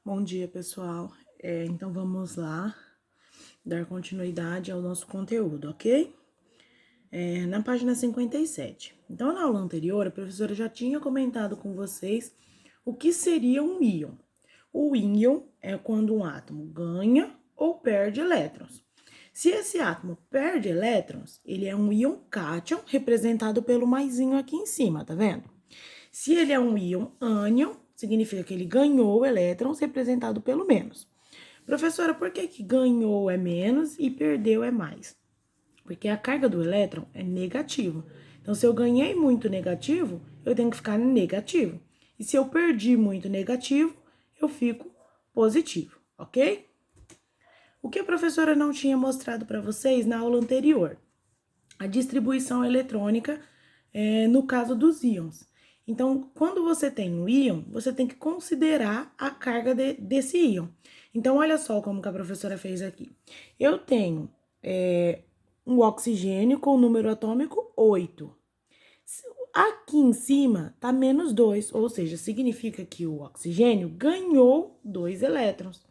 Bom dia, pessoal. Então, vamos lá dar continuidade ao nosso conteúdo, ok? Na página 57. Então, na aula anterior, a professora já tinha comentado com vocês o que seria um íon. O íon é quando um átomo ganha ou perde elétrons. Se esse átomo perde elétrons, ele é um íon cátion, representado pelo maisinho aqui em cima, tá vendo? Se ele é um íon ânion, significa que ele ganhou elétrons, representado pelo menos. Professora, por que ganhou é menos e perdeu é mais? Porque a carga do elétron é negativa. Então, se eu ganhei muito negativo, eu tenho que ficar negativo. E se eu perdi muito negativo, eu fico positivo, ok? O que a professora não tinha mostrado para vocês na aula anterior? A distribuição eletrônica no caso dos íons. Então, quando você tem um íon, você tem que considerar a carga desse íon. Então, olha só como que a professora fez aqui. Eu tenho um oxigênio com o número atômico 8. Aqui em cima tá menos 2, ou seja, significa que o oxigênio ganhou 2 elétrons.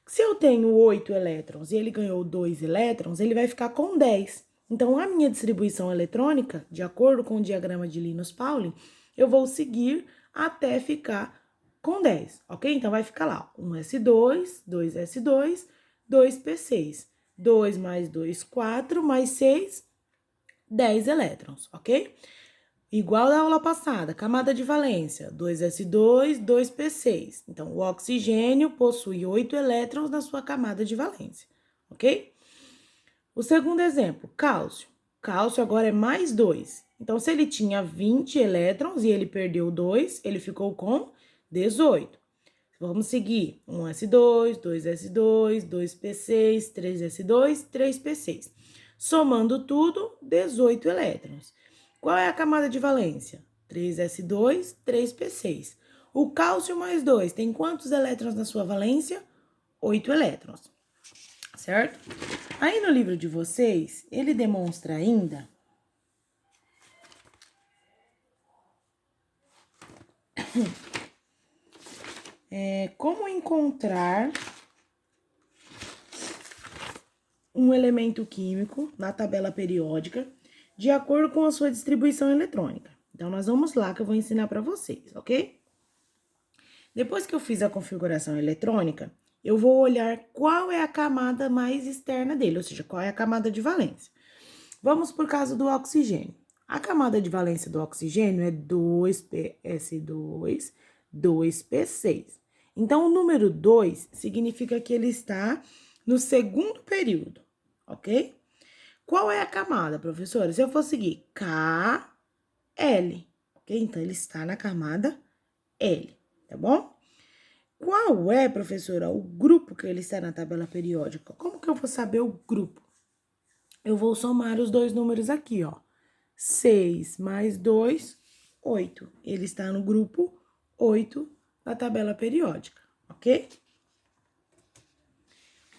Se eu tenho 8 elétrons e ele ganhou 2 elétrons, ele vai ficar com 10. Então, a minha distribuição eletrônica, de acordo com o diagrama de Linus-Pauling, eu vou seguir até ficar com 10, ok? Então, vai ficar lá, 1s2, 2s2, 2p6. 2 mais 2, 4, mais 6, 10 elétrons, ok? Igual da aula passada, camada de valência, 2s2, 2p6. Então, o oxigênio possui 8 elétrons na sua camada de valência, ok? O segundo exemplo, cálcio. Cálcio agora é mais 2. Então, se ele tinha 20 elétrons e ele perdeu 2, ele ficou com 18. Vamos seguir, 1s2, 2s2, 2p6, 3s2, 3p6. Somando tudo, 18 elétrons. Qual é a camada de valência? 3s2, 3p6. O cálcio mais 2 tem quantos elétrons na sua valência? 8 elétrons, certo? Aí no livro de vocês, ele demonstra ainda como encontrar um elemento químico na tabela periódica de acordo com a sua distribuição eletrônica. Então, nós vamos lá que eu vou ensinar para vocês, ok? Depois que eu fiz a configuração eletrônica, eu vou olhar qual é a camada mais externa dele, ou seja, qual é a camada de valência. Vamos por causa do oxigênio. A camada de valência do oxigênio é 2ps2, 2p6. Então, o número 2 significa que ele está no segundo período, ok? Qual é a camada, professora? Se eu for seguir KL, ok? Então, ele está na camada L, tá bom? Qual é, professora, o grupo que ele está na tabela periódica? Como que eu vou saber o grupo? Eu vou somar os dois números aqui, ó. 6 mais 2, 8. Ele está no grupo 8 da tabela periódica, ok?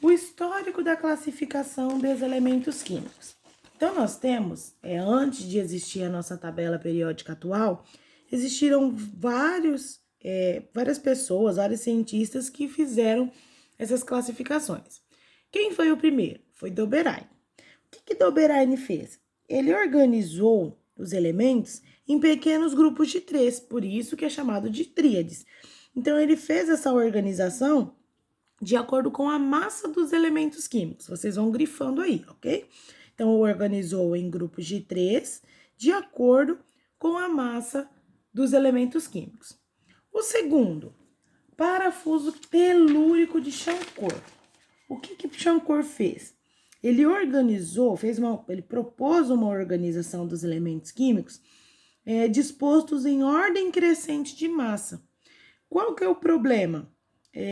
O histórico da classificação dos elementos químicos. Então, nós temos, antes de existir a nossa tabela periódica atual, existiram várias pessoas, vários cientistas que fizeram essas classificações. Quem foi o primeiro? Foi Doberein. O que Doberein fez? Ele organizou os elementos em pequenos grupos de 3, por isso que é chamado de tríades. Então, ele fez essa organização de acordo com a massa dos elementos químicos. Vocês vão grifando aí, ok? Então, organizou em grupos de 3, de acordo com a massa dos elementos químicos. O segundo, parafuso telúrico de Chancourt. O que Chancourt fez? Ele ele propôs uma organização dos elementos químicos dispostos em ordem crescente de massa. Qual que é o problema?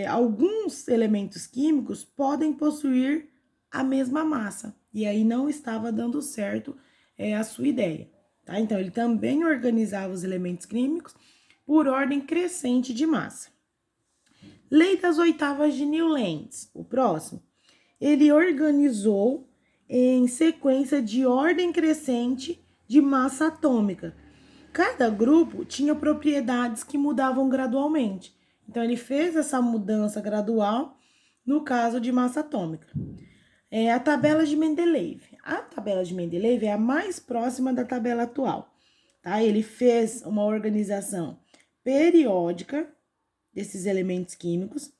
Alguns elementos químicos podem possuir a mesma massa, e aí não estava dando certo a sua ideia, tá? Então, ele também organizava os elementos químicos por ordem crescente de massa. Lei das oitavas de Newlands, o próximo, ele organizou em sequência de ordem crescente de massa atômica. Cada grupo tinha propriedades que mudavam gradualmente. Então, ele fez essa mudança gradual no caso de massa atômica. A tabela de Mendeleev. A tabela de Mendeleev é a mais próxima da tabela atual, tá? Ele fez uma organização periódica desses elementos químicos,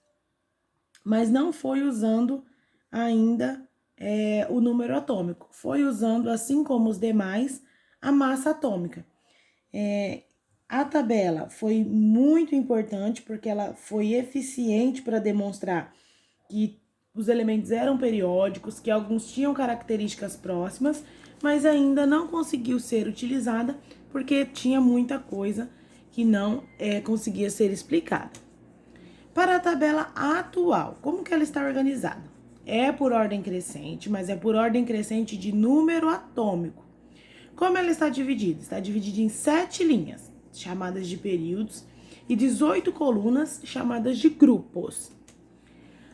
mas não foi usando ainda o número atômico. Foi usando, assim como os demais, a massa atômica. A tabela foi muito importante porque ela foi eficiente para demonstrar que os elementos eram periódicos, que alguns tinham características próximas, mas ainda não conseguiu ser utilizada porque tinha muita coisa que não conseguia ser explicada. Para a tabela atual, como que ela está organizada? É por ordem crescente, mas é por ordem crescente de número atômico. Como ela está dividida? Está dividida em 7 linhas, chamadas de períodos, e 18 colunas, chamadas de grupos.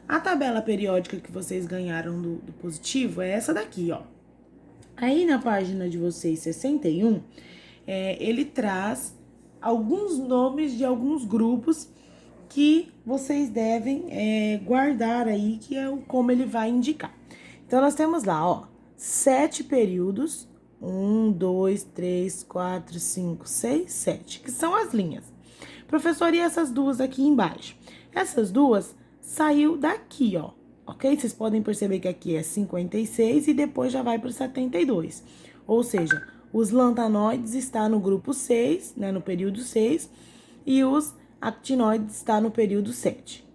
A tabela periódica que vocês ganharam do positivo é essa daqui, ó. Aí na página de vocês, 61, ele traz alguns nomes de alguns grupos que vocês devem guardar aí, que é como ele vai indicar. Então, nós temos lá, ó, 7 períodos, 1, 2, 3, 4, 5, 6, 7, que são as linhas. Professor, e essas duas aqui embaixo? Essas duas saiu daqui, ó, ok? Vocês podem perceber que aqui é 56 e depois já vai para o 72. Ou seja, os lantanoides estão no grupo 6, né, no período 6, e os actinoides estão no período 7.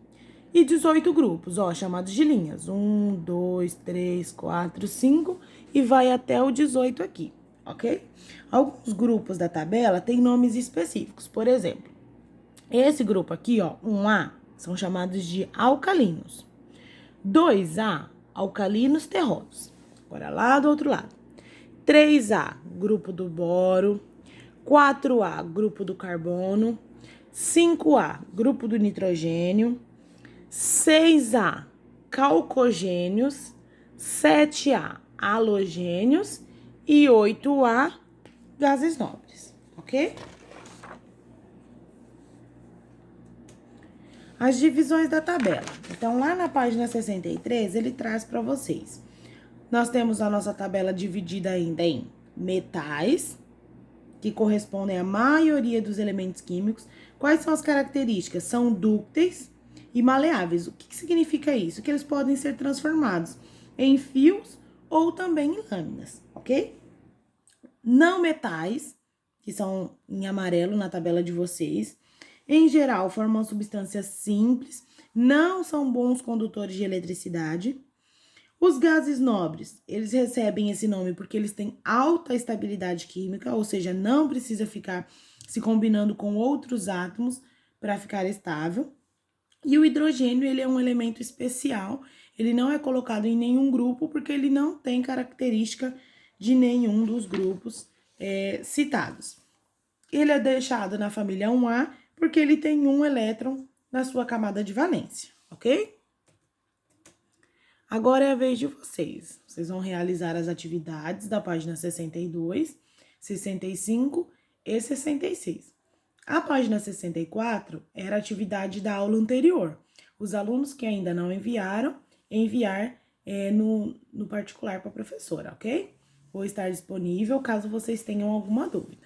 E 18 grupos, ó, chamados de linhas. 1, 2, 3, 4, 5 e vai até o 18 aqui, ok? Alguns grupos da tabela têm nomes específicos. Por exemplo, esse grupo aqui, ó, 1A, são chamados de alcalinos. 2A, alcalinos terrosos. Agora lá do outro lado. 3A, grupo do boro. 4A, grupo do carbono. 5A, grupo do nitrogênio. 6A, calcogênios. 7A, halogênios. E 8A, gases nobres, ok? As divisões da tabela. Então, lá na página 63, ele traz para vocês. Nós temos a nossa tabela dividida ainda em metais, que correspondem à maioria dos elementos químicos. Quais são as características? São dúcteis e maleáveis. O que significa isso? Que eles podem ser transformados em fios ou também em lâminas, ok? Não metais, que são em amarelo na tabela de vocês. Em geral, formam substâncias simples, não são bons condutores de eletricidade. Os gases nobres, eles recebem esse nome porque eles têm alta estabilidade química, ou seja, não precisa ficar se combinando com outros átomos para ficar estável. E o hidrogênio, ele é um elemento especial, ele não é colocado em nenhum grupo porque ele não tem característica de nenhum dos grupos citados. Ele é deixado na família 1A porque ele tem um elétron na sua camada de valência, ok? Agora é a vez de vocês. Vocês vão realizar as atividades da página 62, 65 e 66. A página 64 era a atividade da aula anterior. Os alunos que ainda não enviaram, enviar no particular para a professora, ok? Vou estar disponível caso vocês tenham alguma dúvida.